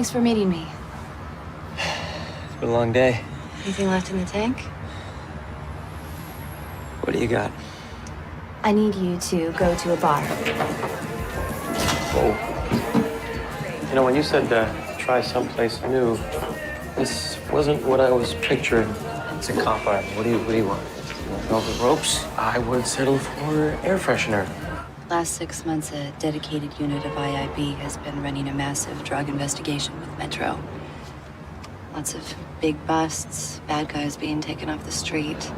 Thanks for meeting me. It's been a long day. Anything left in the tank? What do you got? I need you to go to a bar. Oh. You know, when you said try someplace new, this wasn't what I was picturing. It's a cop bar. What do you want? You want velvet ropes? I would settle for air freshener. Last 6 months, a dedicated unit of IIB has been running a massive drug investigation with Metro. Lots of big busts, bad guys being taken off the street.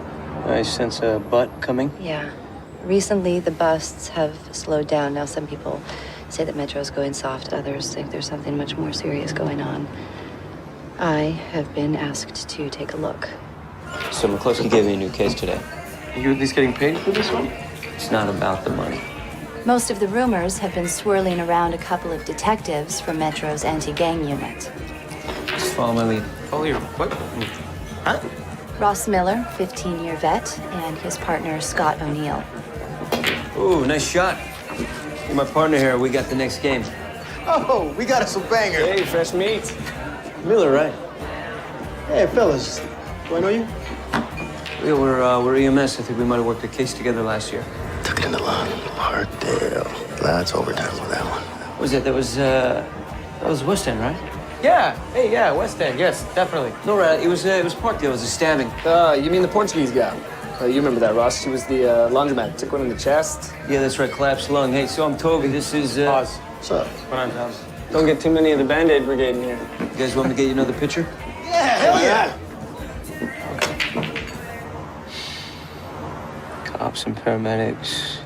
I sense a butt coming. Yeah. Recently, the busts have slowed down. Now, some people say that Metro's going soft. Others think there's something much more serious going on. I have been asked to take a look. So McCluskey gave me a new case today. Are you at least getting paid for this one? It's not about the money. Most of the rumors have been swirling around a couple of detectives from Metro's anti-gang unit. Just follow my lead. Follow your what? Huh? Ross Miller, 15-year vet, and his partner, Scott O'Neill. Ooh, nice shot. You're my partner here. We got the next game. Oh, we got us some bangers. Hey, fresh meat. Miller, right? Hey, fellas. Do I know you? Yeah, we're EMS. I think we might have worked a case together last year. Took it in the lawn. Parkdale. That's overtime with that one. What was it? That was West End, right? Yeah. Hey, yeah, West End. Yes, definitely. No, right. It was Parkdale. It was a stabbing. You mean the Portuguese guy? You remember that, Ross? She was the laundromat. Took one in the chest. Yeah, that's right. Collapsed lung. Hey, so I'm Toby. This is Pause. What's up? Come on, Tom. Don't get too many of the Band-Aid brigade in here. You guys want me to get you another picture? Yeah, hell yeah. Cops and paramedics.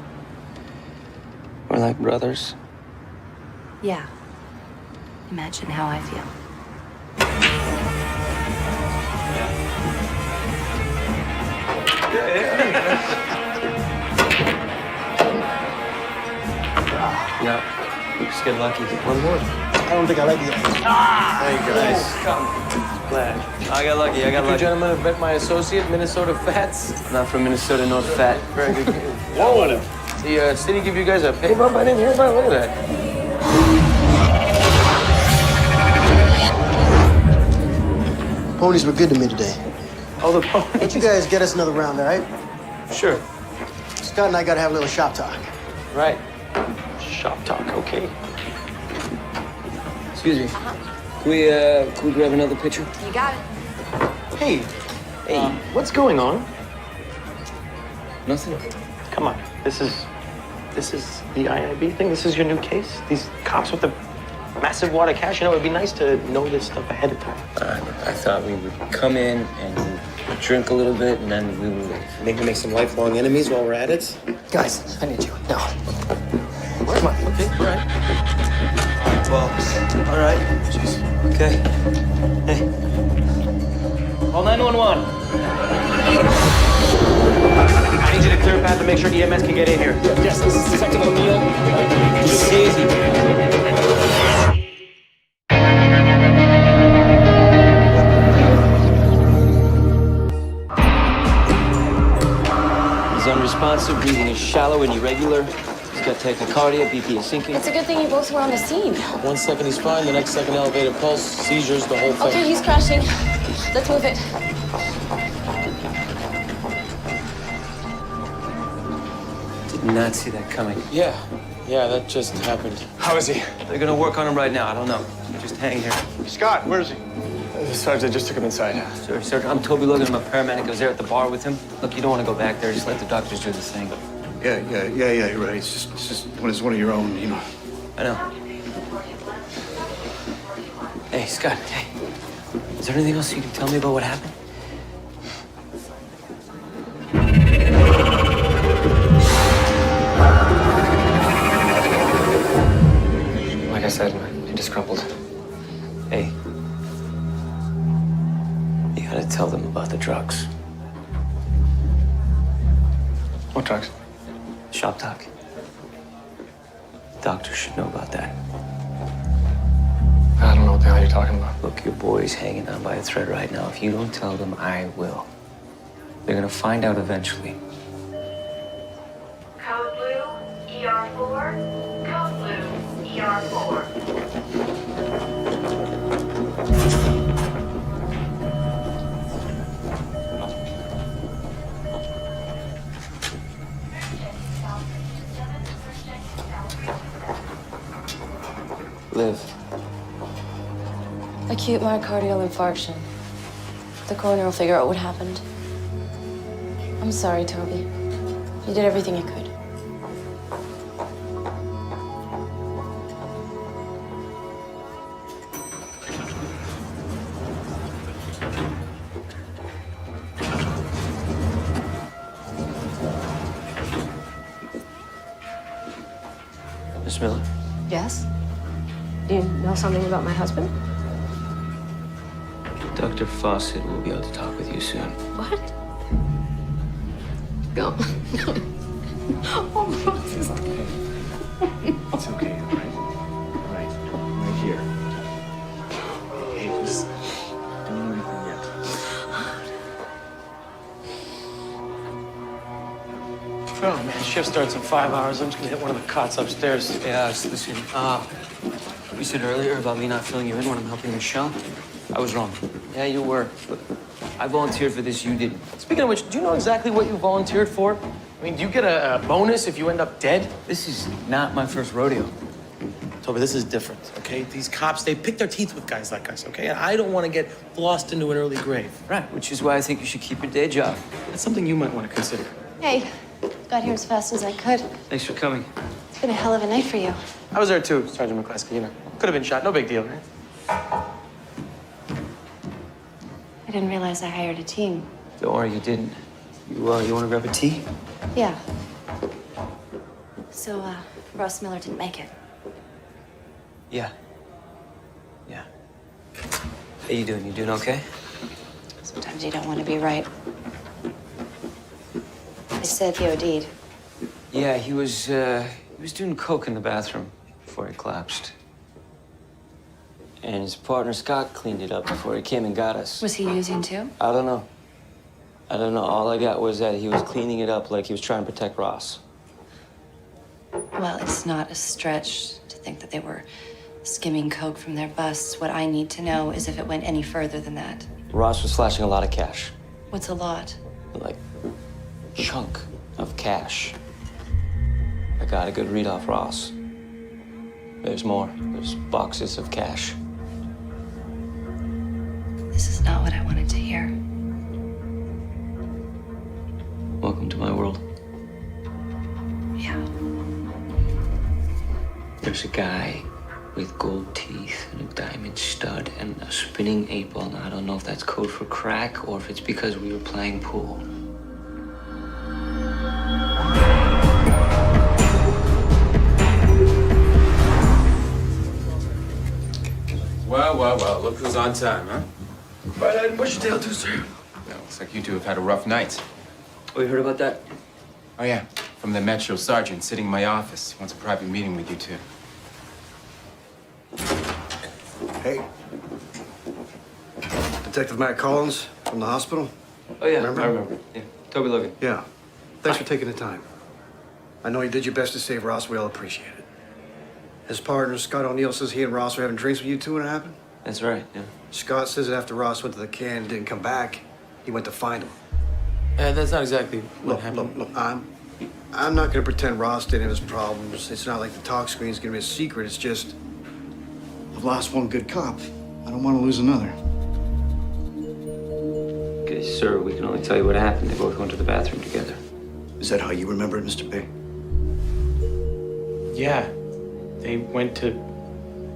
We're like brothers. Yeah. Imagine how I feel. Yeah. Just get lucky. One more. I don't think I like you. There you go. Nice. Come. Glad. I got lucky. You gentlemen have met my associate, Minnesota Fats. Not from Minnesota, North Fat. Very good. Whoa. The city give you guys a pay bump? I didn't hear about it. Look at that. Ponies were good to me today. Oh, the pony. Why don't you guys get us another round, all right? Sure. Scott and I gotta have a little shop talk. Right. Shop talk, okay. Excuse me. Can we grab another picture? You got it. Hey. Hey. What's going on? Nothing. Come on. This is the IIB thing? This is your new case? These cops with the massive wad of cash? You know, it'd be nice to know this stuff ahead of time. I thought we would come in and drink a little bit, and then we would leave. Maybe make some lifelong enemies while we're at it? Guys, I need you. Now. Come on. Okay, all right. Well, all right. Jeez. Okay. Hey. Call 911. I need you to clear a path to make sure EMS can get in here. Yes, this is Detective O'Neill. Just easy. He's unresponsive, breathing is shallow and irregular. He's got tachycardia, BP is sinking. It's a good thing you both were on the scene. 1 second he's fine, the next second elevated pulse, seizures, the whole thing. Okay, he's crashing. Let's move it. Did not see that coming. Yeah, that just happened. How is he? They're gonna work on him right now. I don't know. Just hang here. Scott, where is he? Sarge, I just took him inside. Sir, I'm Toby Logan. I'm a paramedic. I was there at the bar with him. Look, you don't want to go back there. Just let the doctors do this thing. Yeah, you're right. It's just when it's one of your own, you know. I know. Hey, Scott, hey. Is there anything else you can tell me about what happened? Like I said, he just crumpled. Hey. You gotta tell them about the drugs. What drugs? Shop talk. Doctors should know about that. I don't know what the hell you're talking about. Look, your boy's hanging on by a thread right now. If you don't tell them, I will. They're gonna find out eventually. Code blue, ER4. Code blue, ER4. live? Acute myocardial infarction. The coroner will figure out what happened. I'm sorry, Toby. You did everything you could. Miss Miller? Yes? Do you know something about my husband? Dr. Fawcett will be able to talk with you soon. What? No. Oh, Ross is It's okay, all right? All right. Right here. Hey, just don't know anything yet. Oh, man, shift starts in 5 hours. I'm just gonna hit one of the cots upstairs. Yeah, listen, you said earlier about me not filling you in when I'm helping Michelle. I was wrong. Yeah, you were. I volunteered for this, you didn't. Speaking of which, do you know exactly what you volunteered for? I mean, do you get a bonus if you end up dead? This is not my first rodeo. Toby, this is different, okay? These cops, they pick their teeth with guys like us, okay? And I don't want to get lost into an early grave. Right, which is why I think you should keep your day job. That's something you might want to consider. Hey, got here as fast as I could. Thanks for coming. It's been a hell of a night for you. I was there too, Sergeant McCluskey, you know. Could have been shot, no big deal, right? I didn't realize I hired a team. Don't worry, you didn't. You want to grab a tea? Yeah. So, Ross Miller didn't make it. Yeah. Yeah. How you doing? You doing okay? Sometimes you don't want to be right. They said he OD'd. Yeah, he was doing coke in the bathroom before he collapsed. And his partner Scott cleaned it up before he came and got us. Was he using too? I don't know. All I got was that he was cleaning it up like he was trying to protect Ross. Well, it's not a stretch to think that they were skimming coke from their busts. What I need to know is if it went any further than that. Ross was flashing a lot of cash. What's a lot? Like, chunk of cash. I got a good read off Ross. There's more. There's boxes of cash. This is not what I wanted to hear. Welcome to my world. Yeah. There's a guy with gold teeth and a diamond stud and a spinning 8-ball. Now, I don't know if that's code for crack or if it's because we were playing pool. Well, look who's on time, huh? Right, I didn't push your tail too, sir. Well, looks like you two have had a rough night. Oh, you heard about that? Oh, yeah, from the Metro Sergeant sitting in my office. Wants a private meeting with you two. Hey. Detective Matt Collins from the hospital. Oh, yeah. Remember? I remember. Yeah. Toby Logan. Yeah. Thanks for taking the time. I know you did your best to save Ross. We all appreciate it. His partner, Scott O'Neill, says he and Ross were having drinks with you two when it happened. That's right, yeah. Scott says that after Ross went to the can and didn't come back, he went to find him. That's not exactly what Look, happened. look, I'm not gonna pretend Ross didn't have his problems. It's not like the talk screen's gonna be a secret. It's just, I've lost one good cop. I don't want to lose another. Okay, sir, we can only tell you what happened. They both went to the bathroom together. Is that how you remember it, Mr. Bay? Yeah. They went to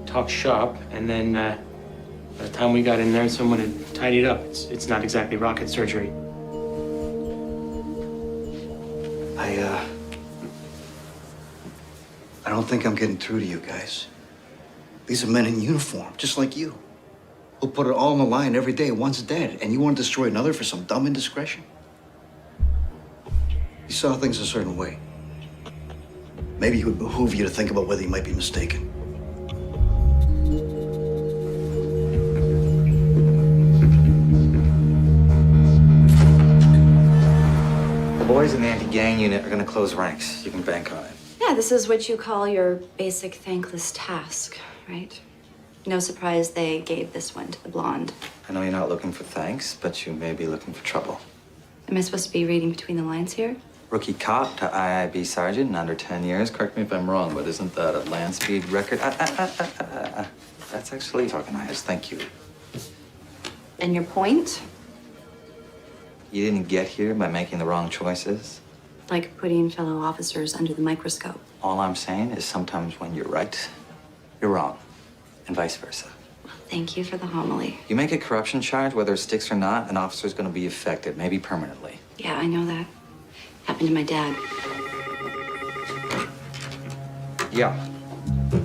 talk shop, and then by the time we got in there, someone had tidied up. It's not exactly rocket surgery. I don't think I'm getting through to you guys. These are men in uniform, just like you, who put it all on the line every day. One's dead, and you want to destroy another for some dumb indiscretion? You saw things a certain way. Maybe it would behoove you to think about whether you might be mistaken. The boys in the anti-gang unit are gonna close ranks. You can bank on it. Yeah, this is what you call your basic thankless task, right? No surprise they gave this one to the blonde. I know you're not looking for thanks, but you may be looking for trouble. Am I supposed to be reading between the lines here? Rookie cop to IIB sergeant in under 10 years. Correct me if I'm wrong, but isn't that a land speed record? That's actually organized. Thank you. And your point? You didn't get here by making the wrong choices. Like putting fellow officers under the microscope. All I'm saying is sometimes when you're right, you're wrong, and vice versa. Thank you for the homily. You make a corruption charge, whether it sticks or not, an officer's gonna be affected, maybe permanently. Yeah, I know that. Happened to my dad. Yeah. Do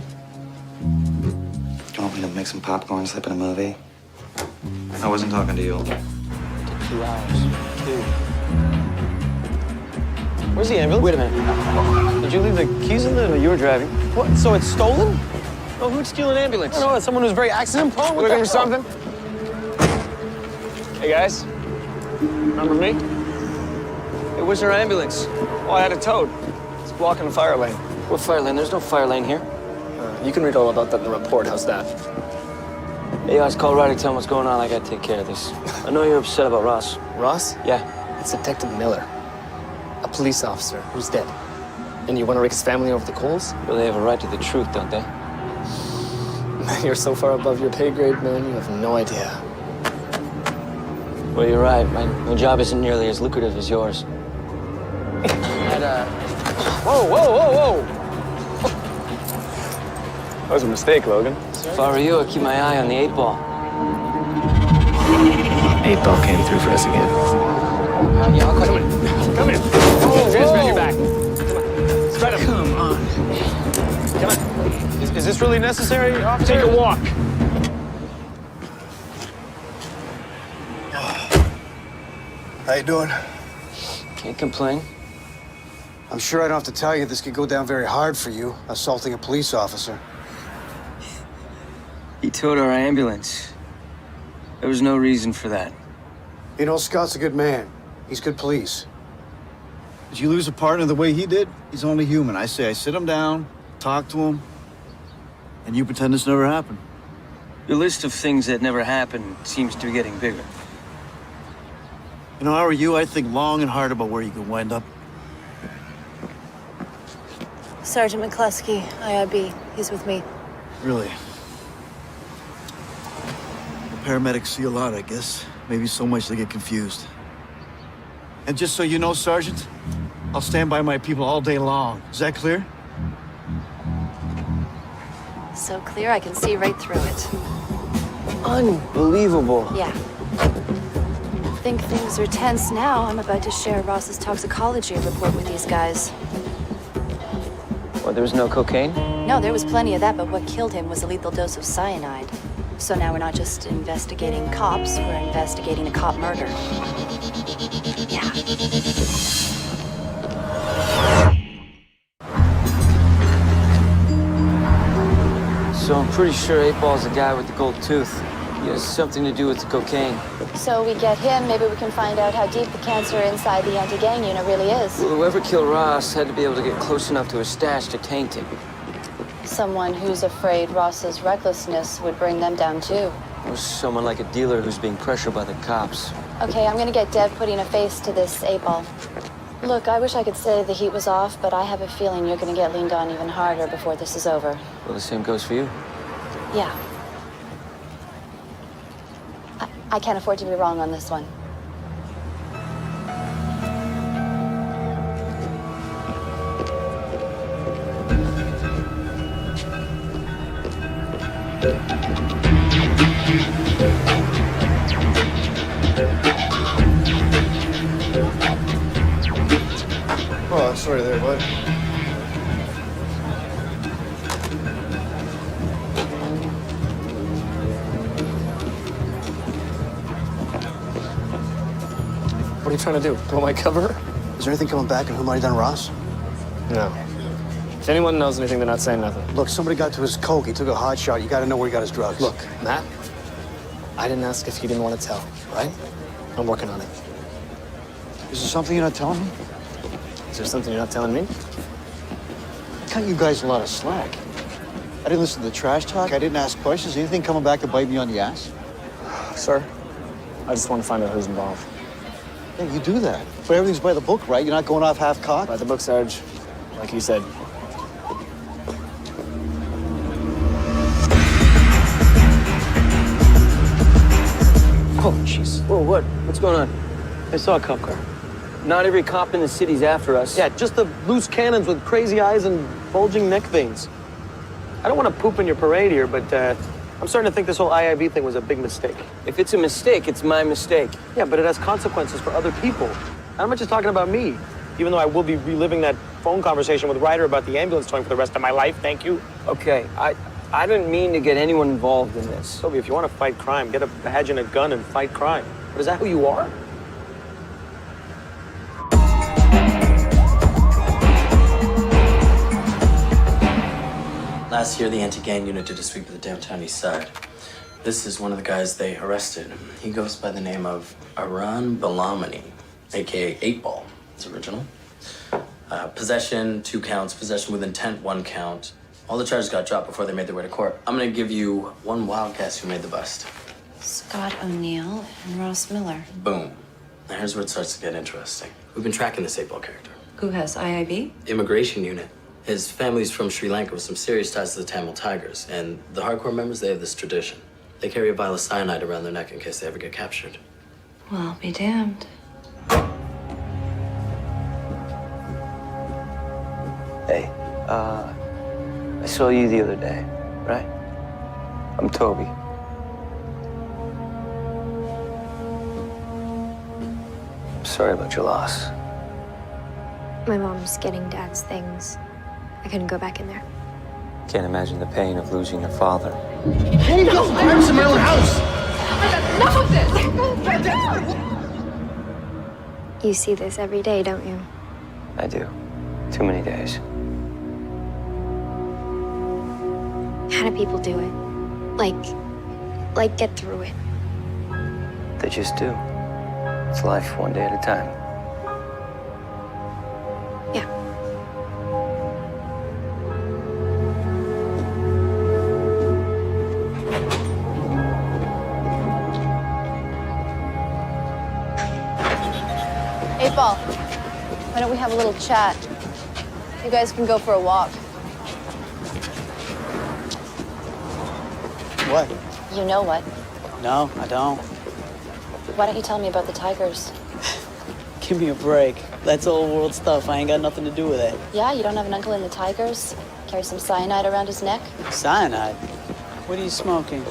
you want me to make some popcorn, slip in a movie? I wasn't talking to you. 2 hours. 2. Where's the ambulance? Wait a minute. Did you leave the keys in there? No, you were driving. What? So it's stolen? Oh, who'd steal an ambulance? I don't know. It's someone who's very accident prone. You looking for something? Hey, guys. Remember me? Hey, where's our ambulance? Oh, I had it towed. It's blocking the fire lane. What fire lane? There's no fire lane here. You can read all about that in the report. How's that? Hey, guys, call Ryder, tell him what's going on. I gotta take care of this. I know you're upset about Ross. Ross? Yeah. It's Detective Miller. A police officer who's dead. And you want to rake his family over the coals? Well, they have a right to the truth, don't they? You're so far above your pay grade, man, you have no idea. Well, you're right. My job isn't nearly as lucrative as yours. Whoa, whoa, whoa, whoa! That was a mistake, Logan. If I were you, I'd keep my eye on the 8 ball. 8 ball came through for us again. Yeah, I'll come in. Come in. Transfer your back. Spread him. Come on. Come on. Is this really necessary, officer? Take a walk. How you doing? Can't complain. I'm sure I don't have to tell you this could go down very hard for you, assaulting a police officer. He towed our ambulance. There was no reason for that. You know, Scott's a good man. He's good police. Did you lose a partner the way he did? He's only human. I say I sit him down, talk to him, and you pretend this never happened. Your list of things that never happened seems to be getting bigger. You know, how are you? I think long and hard about where you could wind up. Sergeant McCluskey, IIB. He's with me. Really? The paramedics see a lot, I guess. Maybe so much they get confused. And just so you know, Sergeant, I'll stand by my people all day long. Is that clear? So clear I can see right through it. Unbelievable. Yeah. Think things are tense now. I'm about to share Ross's toxicology report with these guys. What, there was no cocaine? No, there was plenty of that, but what killed him was a lethal dose of cyanide. So now we're not just investigating cops, we're investigating a cop murder. Yeah. So I'm pretty sure 8 Ball's the guy with the gold tooth. He has something to do with the cocaine. So we get him, maybe we can find out how deep the cancer inside the anti-gang unit really is. Well, whoever killed Ross had to be able to get close enough to his stash to taint him. Someone who's afraid Ross's recklessness would bring them down too. Or someone like a dealer who's being pressured by the cops. Okay, I'm gonna get Dev putting a face to this 8 Ball. Look, I wish I could say the heat was off, but I have a feeling you're gonna get leaned on even harder before this is over. Well, the same goes for you. Yeah. I can't afford to be wrong on this one. Oh, sorry there, bud. What are you trying to do? Blow my cover? Is there anything coming back on who might have done Ross? No. If anyone knows anything, they're not saying nothing. Look, somebody got to his coke. He took a hot shot. You got to know where he got his drugs. Look, Matt, I didn't ask if you didn't want to tell, right? I'm working on it. Is there something you're not telling me? Is there something you're not telling me? I cut you guys a lot of slack. I didn't listen to the trash talk. I didn't ask questions. Anything coming back to bite me on the ass? Sir, I just want to find out who's involved. Yeah, you do that. But everything's by the book, right? You're not going off half-cocked? By the book, Sarge. Like you said. Oh, jeez. Whoa, what? What's going on? I saw a cop car. Not every cop in the city's after us. Yeah, just the loose cannons with crazy eyes and bulging neck veins. I don't want to poop in your parade here, but I'm starting to think this whole IIB thing was a big mistake. If it's a mistake, it's my mistake. Yeah, but it has consequences for other people. I'm not just talking about me, even though I will be reliving that phone conversation with Ryder about the ambulance towing for the rest of my life. Thank you. Okay, I didn't mean to get anyone involved in this. Toby, if you want to fight crime, get a badge and a gun and fight crime. But is that who you are? Last year, the anti-gang unit did a sweep of the downtown east side. This is one of the guys they arrested. He goes by the name of Aran Balamani, aka 8-Ball. It's original. Possession, 2 counts. Possession with intent, 1 count. All the charges got dropped before they made their way to court. I'm gonna give you one wild guess who made the bust. Scott O'Neill and Ross Miller. Boom. Now here's where it starts to get interesting. We've been tracking this 8-Ball character. Who has IIB? Immigration unit. His family's from Sri Lanka with some serious ties to the Tamil Tigers. And the hardcore members, they have this tradition. They carry a vial of cyanide around their neck in case they ever get captured. Well, I'll be damned. Hey, I saw you the other day, right? I'm Toby. I'm sorry about your loss. My mom's getting Dad's things. I couldn't go back in there. Can't imagine the pain of losing your father. Hey, go! I'm in my own house! Enough of this! You see this every day, don't you? I do. Too many days. How do people do it? Like get through it? They just do. It's life one day at a time. Yeah. Eight Ball, why don't we have a little chat? You guys can go for a walk. What? You know what? No, I don't. Why don't you tell me about the Tigers? Give me a break. That's old world stuff. I ain't got nothing to do with it. Yeah, you don't have an uncle in the Tigers? Carry some cyanide around his neck? Cyanide? What are you smoking?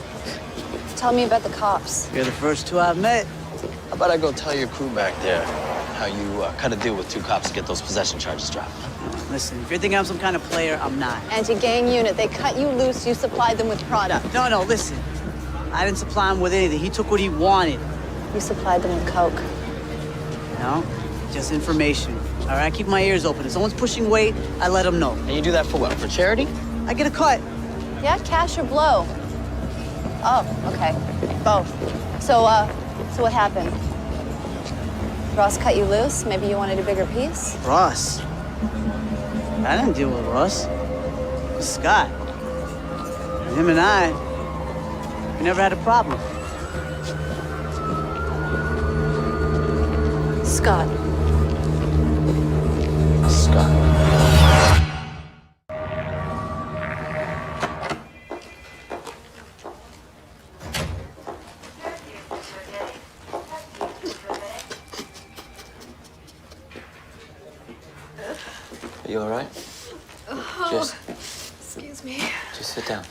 Tell me about the cops. You're the first 2 I've met. How about I go tell your crew back there how you cut a deal with 2 cops to get those possession charges dropped? Listen, if you're thinking I'm some kind of player, I'm not. Anti-gang unit, they cut you loose, you supplied them with product. No, listen. I didn't supply him with anything. He took what he wanted. You supplied them with coke. No, just information. All right, keep my ears open. If someone's pushing weight, I let them know. And you do that for what? For charity? I get a cut. Yeah, cash or blow? Oh, okay. Both. So what happened? Ross cut you loose? Maybe you wanted a bigger piece? Ross? I didn't deal with Ross. It was Scott. Him and I, we never had a problem. Scott. Are you all right? Oh, excuse me. Just sit down.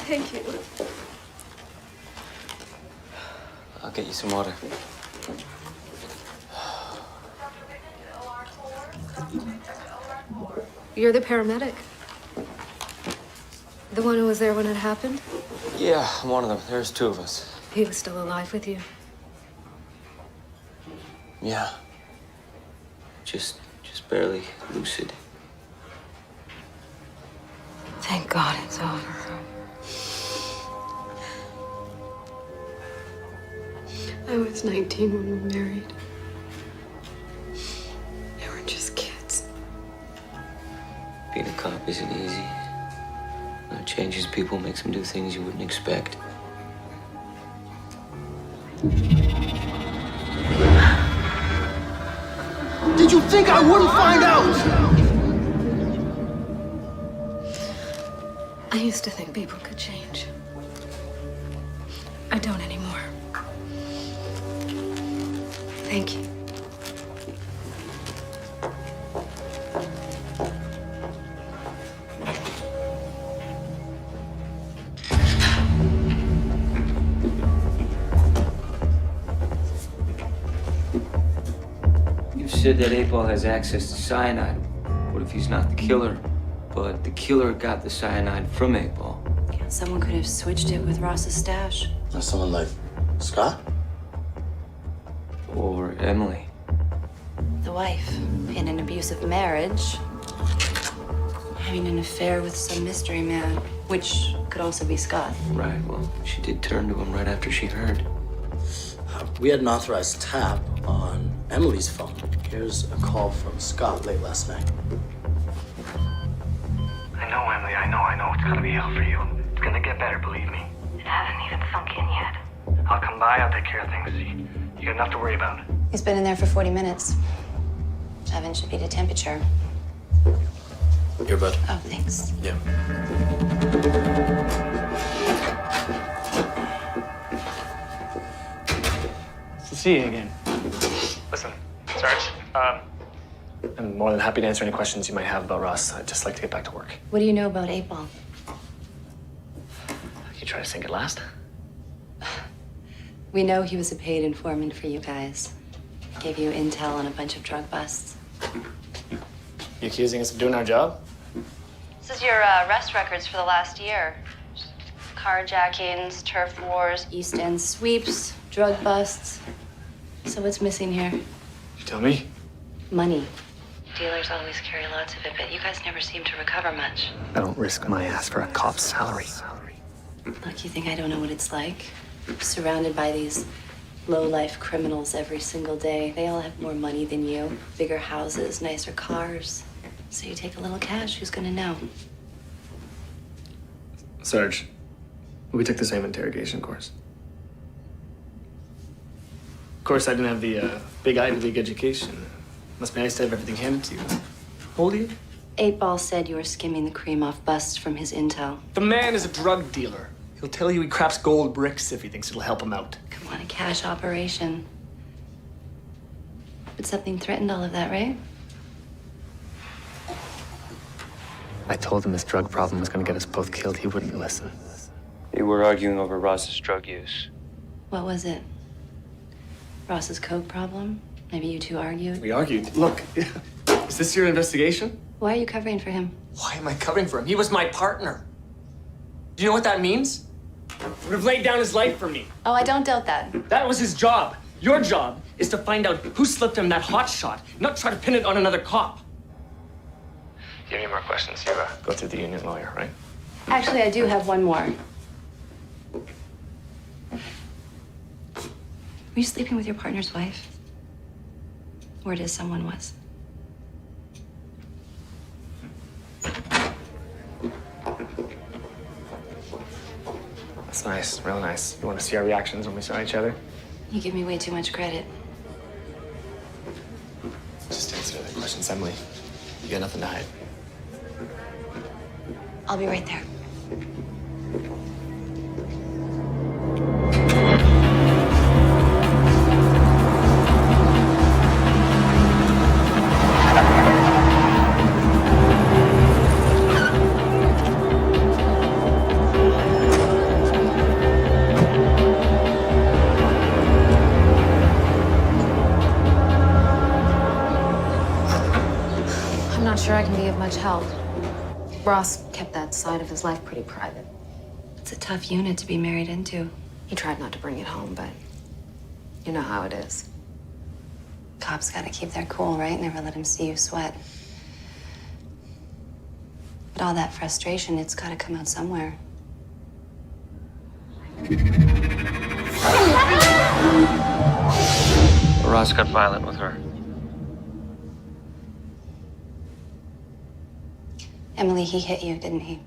Thank you. I'll get you some water. You're the paramedic? The one who was there when it happened? Yeah, I'm one of them. There's 2 of us. He was still alive with you. Yeah. Just barely lucid. Thank God it's over. I was 19 when we married. We were just kids. Being a cop isn't easy. It changes people, makes them do things you wouldn't expect. you think I wouldn't find out? I used to think people could change. I don't anymore. Thank you. You said that 8-Ball has access to cyanide. What if he's not the killer, but the killer got the cyanide from 8-Ball? Yeah, someone could have switched it with Ross's stash. Or someone like Scott? Or Emily? The wife, in an abusive marriage, having an affair with some mystery man, which could also be Scott. Right, well, she did turn to him right after she heard. We had an authorized tap on Emily's phone. Here's a call from Scott late last night. I know, Emily, I know. It's gonna be hell for you. It's gonna get better, believe me. It hasn't even sunk in yet. I'll come by, I'll take care of things. You got enough to worry about. He's been in there for 40 minutes. Oven should be to temperature. Here, bud. Oh, thanks. Yeah. To see you again. Listen, Sarge, I'm more than happy to answer any questions you might have about Ross. I'd just like to get back to work. What do you know about 8-Ball? You try to sink it last? We know he was a paid informant for you guys. Gave you intel on a bunch of drug busts. You accusing us of doing our job? This is your arrest records for the last year. Carjackings, turf wars, East End sweeps, drug busts. So what's missing here? You tell me. Money. Dealers always carry lots of it, but you guys never seem to recover much. I don't risk my ass for a cop's salary. Look, you think I don't know what it's like? Surrounded by these low-life criminals every single day. They all have more money than you. Bigger houses, nicer cars. So you take a little cash, who's gonna know? Sarge, we took the same interrogation course. Of course, I didn't have the big Ivy League education. Must be nice to have everything handed to you. How old are you? 8-Ball said you were skimming the cream off busts from his intel. The man is a drug dealer. He'll tell you he craps gold bricks if he thinks it'll help him out. Come on, a cash operation. But something threatened all of that, right? I told him this drug problem was going to get us both killed. He wouldn't listen. You were arguing over Ross's drug use. What was it? Ross's coke problem? Maybe you two argued? We argued. Look, is this your investigation? Why are you covering for him? Why am I covering for him? He was my partner. Do you know what that means? He would have laid down his life for me. Oh, I don't doubt that. That was his job. Your job is to find out who slipped him that hot shot, not try to pin it on another cop. You have any more questions? You go through the union lawyer, right? Actually, I do have one more. Were you sleeping with your partner's wife? Word is someone was. That's nice, real nice. You want to see our reactions when we saw each other? You give me way too much credit. Just answer the questions, Emily. You got nothing to hide. I'll be right there. I'm not sure I can be of much help. Ross kept that side of his life pretty private. It's a tough unit to be married into. He tried not to bring it home, but you know how it is. Cops gotta keep their cool, right? Never let him see you sweat. But all that frustration, it's gotta come out somewhere. Ross got violent with her. Emily, he hit you, didn't he?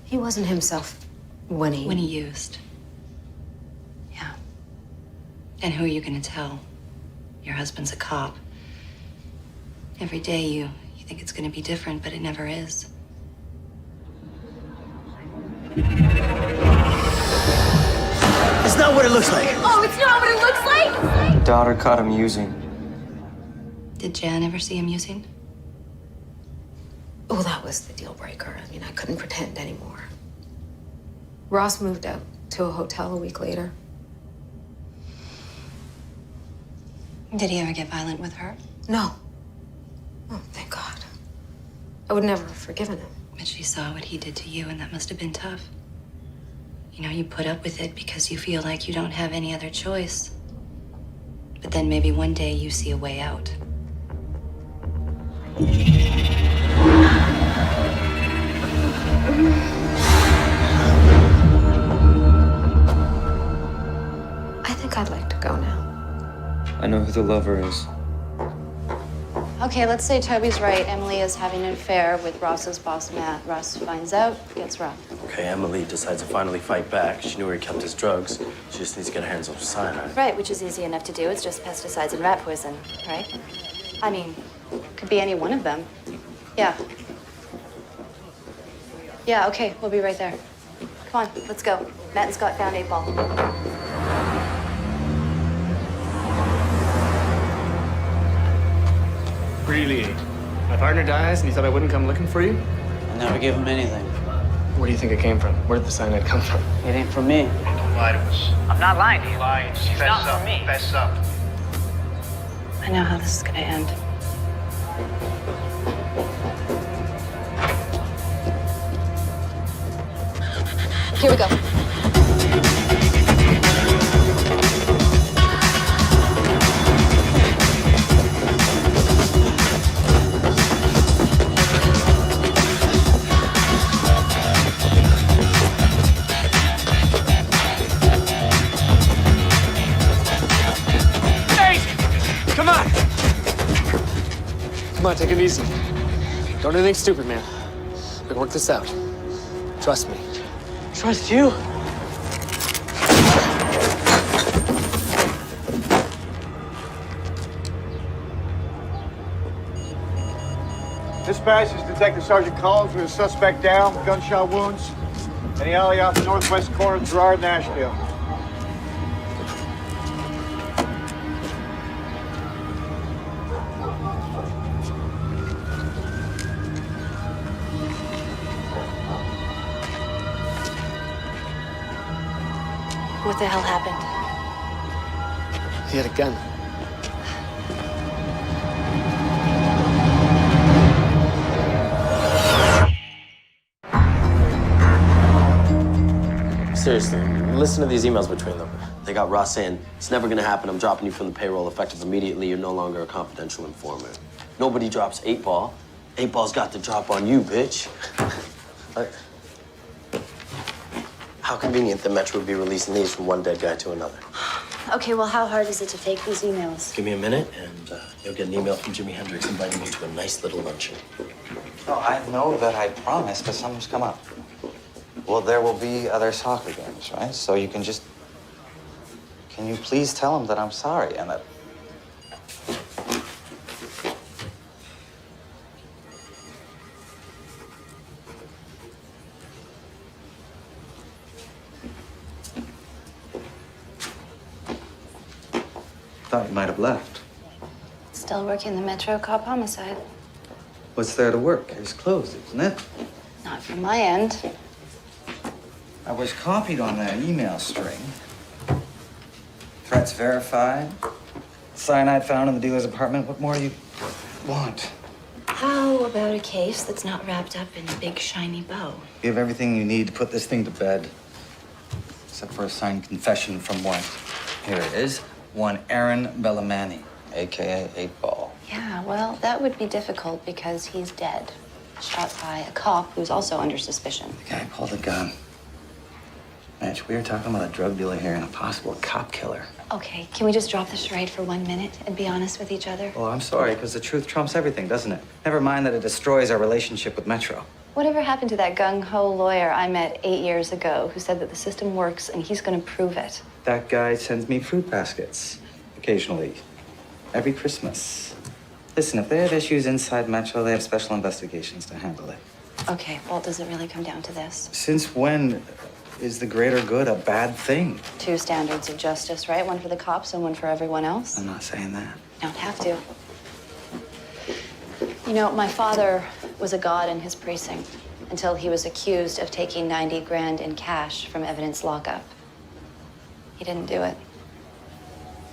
He wasn't himself when he... When he used. Yeah. And who are you gonna tell? Your husband's a cop. Every day you think it's gonna be different, but it never is. It's not what it looks like. Oh, it's not what it looks like? My daughter caught him using. Did Jan ever see him using? Oh, that was the deal breaker. I mean, I couldn't pretend anymore. Ross moved out to a hotel a week later. Did he ever get violent with her? No. Oh, thank God. I would never have forgiven him. But she saw what he did to you, and that must have been tough. You know, you put up with it because you feel like you don't have any other choice. But then maybe one day you see a way out. I think I'd like to go now. I know who the lover is. Okay, let's say Toby's right. Emily is having an affair with Ross's boss, Matt. Ross finds out, gets robbed. Okay, Emily decides to finally fight back. She knew where he kept his drugs. She just needs to get her hands on some cyanide. Right, which is easy enough to do. It's just pesticides and rat poison, right? I mean, could be any one of them. Yeah. Yeah, okay, we'll be right there. Come on, let's go. Matt and Scott found 8 Ball. Really? My partner dies and you thought I wouldn't come looking for you? I never give him anything. Where do you think it came from? Where did the cyanide come from? It ain't from me. Don't lie to us. I'm not lying to you. Lying. She's not from me. Fess up. I know how this is gonna end. Here we go. Come on! Come on, take it easy. Don't do anything stupid, man. We can work this out. Trust me. Trust you? Dispatch is Detective Sergeant Collins with a suspect down, gunshot wounds, in the alley off the northwest corner of Gerard and Asheville. What the hell happened? He had a gun. Seriously, listen to these emails between them. They got Ross saying, it's never gonna happen, I'm dropping you from the payroll effective immediately, you're no longer a confidential informant. Nobody drops 8 Ball. 8 Ball's got the drop on you, bitch. How convenient that Metro would be releasing these from one dead guy to another. Okay, well, how hard is it to fake these emails? Give me a minute, and you'll get an email from Jimi Hendrix inviting me to a nice little luncheon. Oh, I know that I promised, but something's come up. Well, there will be other soccer games, right? So you can just... Can you please tell him that I'm sorry and that... Thought you might have left. Still working the Metro cop homicide. What's there to work? It's closed, isn't it? Not from my end. I was copied on that email string. Threats verified. Cyanide found in the dealer's apartment. What more do you want? How about a case that's not wrapped up in a big shiny bow? You have everything you need to put this thing to bed. Except for a signed confession from one. Here it is. One Aaron Bellamani, a.k.a. 8 Ball. Yeah, well, that would be difficult because he's dead. Shot by a cop who's also under suspicion. The guy pulled a gun. Mitch, we were talking about a drug dealer here and a possible cop killer. Okay, can we just drop the charade for 1 minute and be honest with each other? Well, I'm sorry, because the truth trumps everything, doesn't it? Never mind that it destroys our relationship with Metro. Whatever happened to that gung-ho lawyer I met 8 years ago who said that the system works and he's gonna prove it? That guy sends me fruit baskets, occasionally. every Christmas. Listen, if they have issues inside Metro, they have special investigations to handle it. Okay, well, does it really come down to this? Since when is the greater good a bad thing? Two standards of justice, right? One for the cops and one for everyone else? I'm not saying that. You don't have to. You know, my father was a god in his precinct until he was accused of taking 90 grand in cash from evidence lockup. He didn't do it.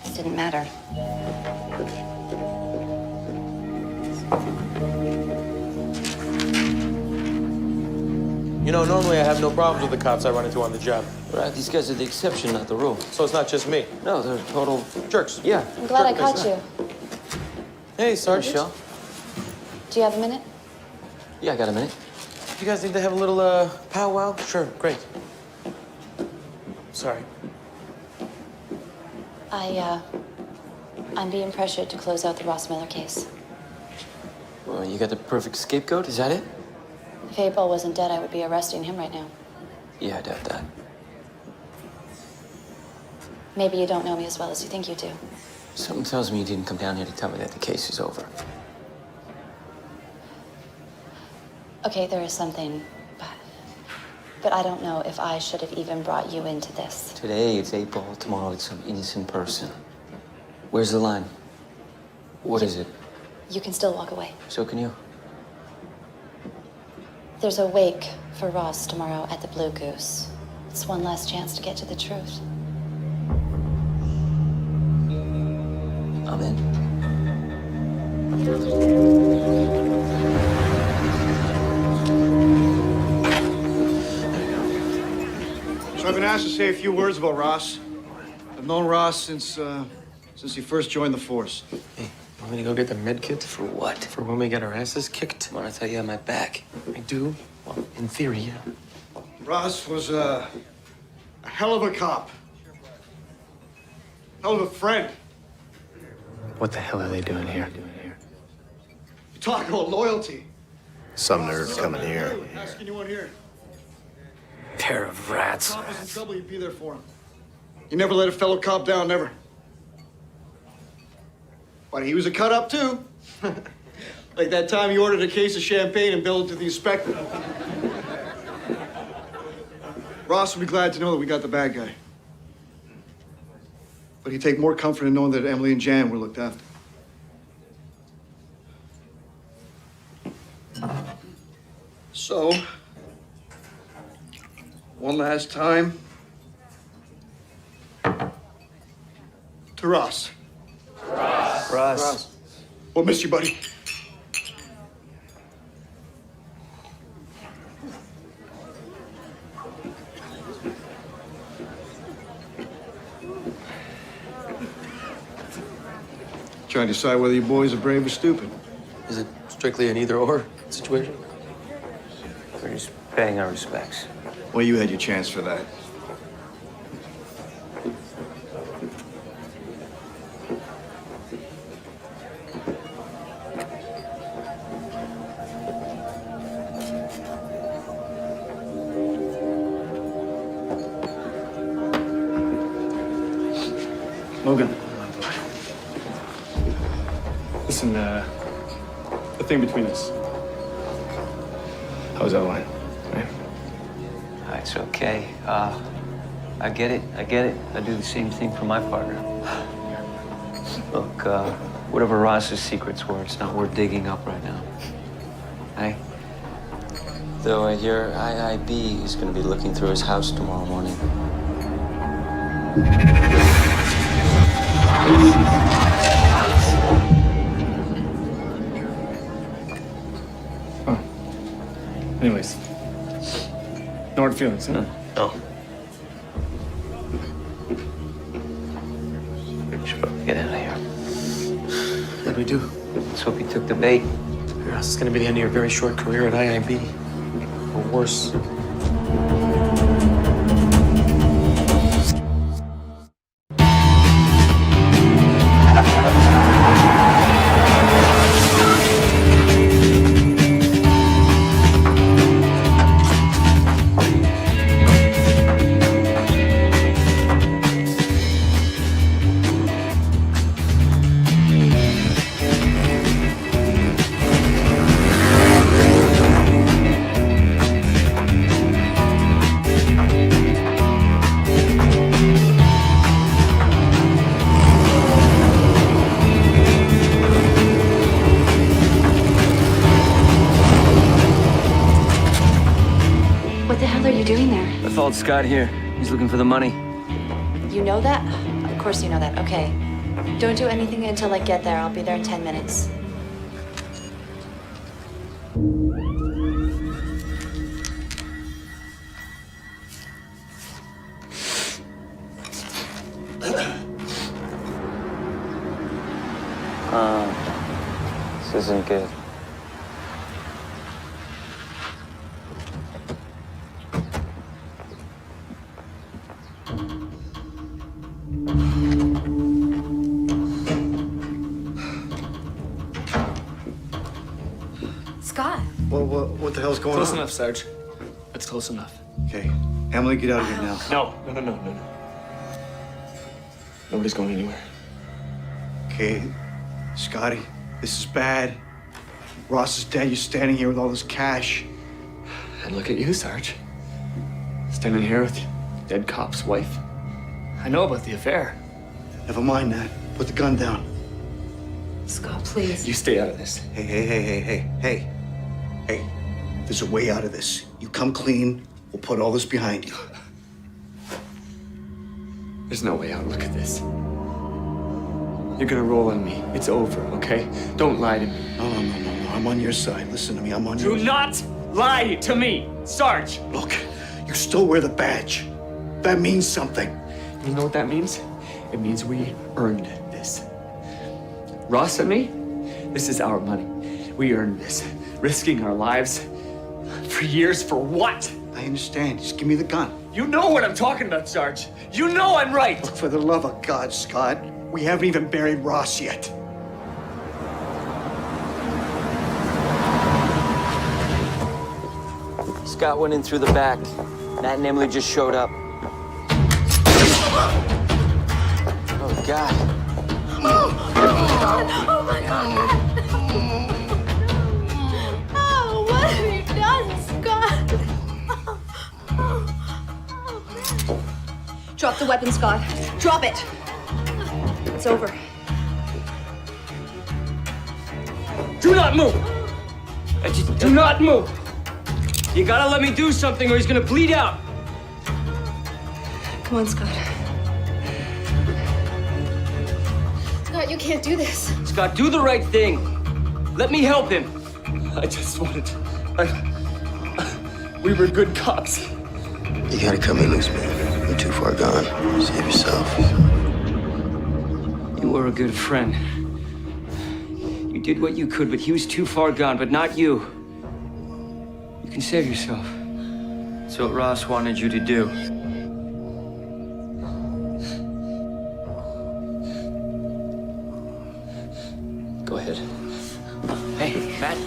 It didn't matter. You know, normally I have no problems with the cops I run into on the job. Right, these guys are the exception, not the rule. So it's not just me. No, they're total Jerks. Yeah. I'm glad I caught you. Hey, Sergeant. Michelle? Do you have a minute? Yeah, I got a minute. You guys need to have a little powwow? Sure, great. Sorry. I'm being pressured to close out the Ross Miller case. Well, you got the perfect scapegoat, is that it? If 8-Ball wasn't dead, I would be arresting him right now. Yeah, I doubt that. Maybe you don't know me as well as you think you do. Something tells me you didn't come down here to tell me that the case is over. Okay, there is something, but I don't know if I should have even brought you into this. Today it's 8-Ball, tomorrow it's some innocent person. Where's the line? What is it? You can still walk away. So can you. There's a wake for Ross tomorrow at the Blue Goose. It's one last chance to get to the truth. I'm in. So I've been asked to say a few words about Ross. I've known Ross since he first joined the force. Hey, want me to go get the med kit? For what? For when we get our asses kicked? Want to tell you on my back? I do? Well, in theory, yeah. Ross was a hell of a cop. Hell of a friend. What the hell are they doing here? You talk about loyalty. Some nerd coming here. Ask anyone here. Pair of rats. Cop was in trouble, you'd be there for him. You never let a fellow cop down, never. But he was a cut up too. Like that time you ordered a case of champagne and billed it to the inspector. Ross would be glad to know that we got the bad guy. But he'd take more comfort in knowing that Emily and Jan were looked after. So, one last time, to Ross. Ross. We'll miss you, buddy. Trying to decide whether you boys are brave or stupid. Is it strictly an either-or situation? We're just paying our respects. Well, you had your chance for that. Logan. Listen, the thing between us. How's that line? Right? It's okay. I get it. I do the same thing for my partner. Look, whatever Ross's secrets were, it's not worth digging up right now. Hey? Though I hear IIB is going to be looking through his house tomorrow morning. Anyways, no hard feelings, huh? No. We should probably get out of here. What'd we do? Let's hope he took the bait. This is gonna be the end of your very short career at IIB. Or worse. doing there? I followed Scott here. He's looking for the money. You know that? Of course you know that. Okay. Don't do anything until I get there. I'll be there in 10 minutes. This isn't good. Scott. What the hell's going Close on? enough, Sarge. It's close enough. Okay, Emily, get out of here now. No. Nobody's going anywhere. Okay, Scotty, this is bad. Ross is dead. You're standing here with all this cash. And look at you, Sarge. Standing here with dead cop's wife. I know about the affair. Never mind that. Put the gun down. Scott, please. You stay out of this. Hey. There's a way out of this. You come clean, we'll put all this behind you. There's no way out. Look at this. You're gonna roll on me. It's over, okay? Don't lie to me. No. I'm on your side. Listen to me. I'm on your side. Do not lie to me, Sarge. Look, you still wear the badge. That means something. You know what that means? It means we earned this. Ross and me, this is our money. We earned this. Risking our lives for years for what? I understand. Just give me the gun. You know what I'm talking about, Sarge. You know I'm right. Look, for the love of God, Scott, we haven't even buried Ross yet. Scott went in through the back. Matt and Emily just showed up. Oh, God. Oh my God! Oh, what have you done, Scott? Drop the weapon, Scott. Drop it. It's over. Do not move. Do not move. You gotta let me do something or he's gonna bleed out. Come on, Scott. Scott, you can't do this. Scott, do the right thing. Let me help him. I just wanted to... we were good cops. You gotta cut me loose, man. You're too far gone. Save yourself. You were a good friend. You did what you could, but he was too far gone, but not you. You can save yourself. That's what Ross wanted you to do. Go ahead. Hey, Matt,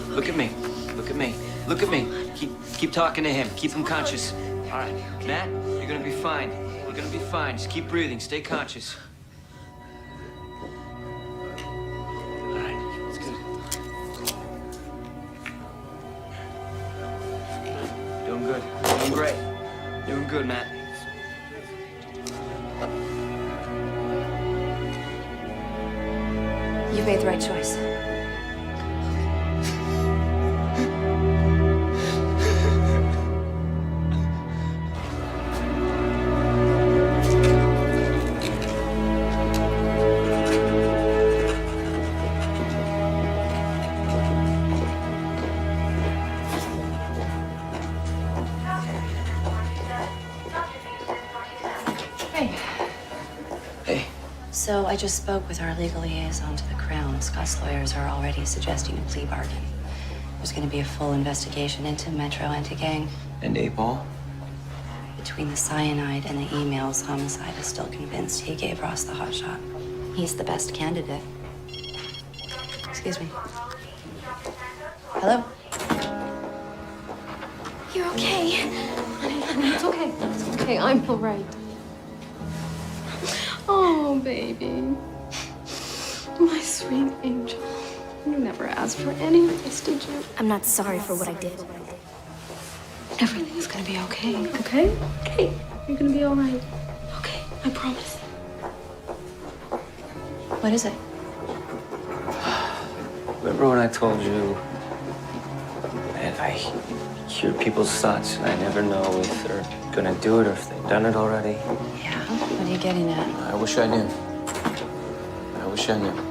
look at me. Look at me. Look at me. Keep talking to him. Keep him conscious. All right, Matt, you're gonna be fine. You're gonna be fine. Just keep breathing. Stay conscious. All right, that's good. Doing good. Doing great. Doing good, Matt. You made the right choice. So I just spoke with our legal liaison to the Crown. Scott's lawyers are already suggesting a plea bargain. There's going to be a full investigation into Metro anti-gang. And 8-Ball? Between the cyanide and the emails, Homicide is still convinced he gave Ross the hot shot. He's the best candidate. Excuse me. Hello? You're okay. Honey, it's okay. It's okay. I'm all right. Oh, baby. My sweet angel. You never asked for any of this, did you? I'm not sorry for what I did. Everything is gonna be okay, okay? Okay. You're gonna be all right. Okay, I promise. What is it? Remember when I told you I I hear people's thoughts, and I never know if they're gonna do it or if they've done it already. Yeah? What are you getting at? I wish I knew. I wish I knew.